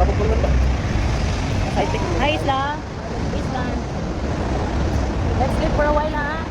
Hi, Isla. Isla. Let's sleep for a while, ha?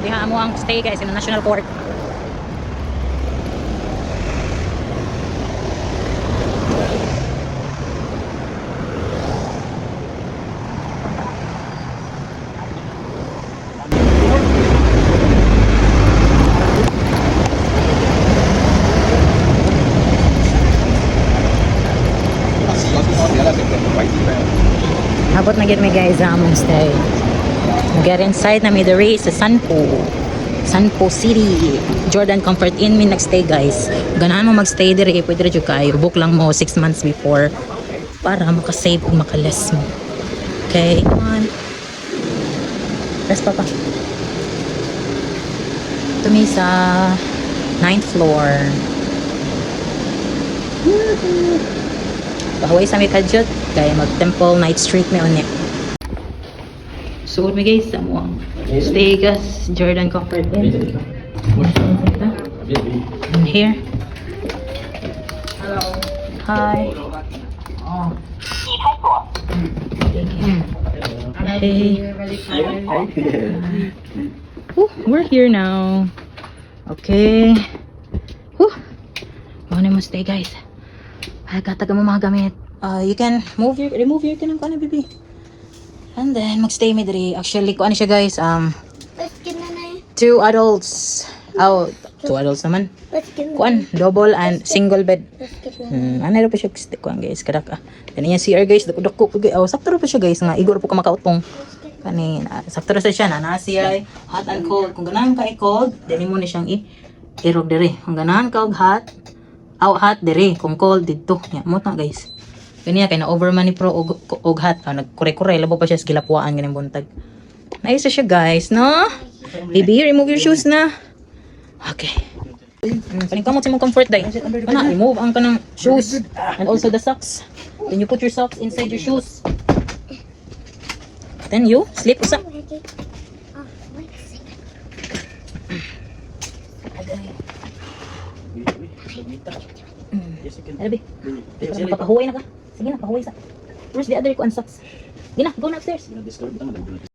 Diha mo ang stay guys in the National Court. Abot na gid mi guys sa among stay. Get inside na mi diri sa Sanpo City, Jordan Comfort Inn mi nagstay guys. Ganahan mo magstay diri, pwede ra jud kayo. Book lang mo 6 months before para makasave ug makaless mo. Okay, come on. Rest pa. Ito mi sa 9th floor. Pahuway sa mi kadyot kaya mag-temple night street mi unya. So mi guys, amo stay guys Jordan Comfort Inn. And here. Hello. Hi. Oh. Hey. We're here now. Okay. Ano mo stay guys. Kataga mo mga gamit. You can remove your kanang kana baby. And then magstay mi diri. Actually ko ano siya guys, 2 adults. Oh, 2 adults naman. Kuan, double and single bed. Ano ra pa siya kuan guys, kadak. Kani yung CR guys, dako sakto ra pa siya guys nga igor po ka makautong. Kani sakto ra siya na siya hot and cold. Kung ganahan ka i-cold, dili mo ni siyang irog diri. Kung ganahan ka og hot, hot diri. Kung cold didto. Ya mo ta guys. Kaniya kay na overman ni pro og hot. Nagkure-kure labo pa siya sa gilapuan ganing buntag. Nice siya guys, no? Baby, remove your shoes na. Okay. Kaning kamot sa mong comfort day. Kana remove ang kanang shoes and also the socks. Then you put your socks inside your shoes. Then you sleep usa. Alabi. Papahuway na ka. Sige na, pahuway sa. Where's the other socks? Sige na, go na upstairs.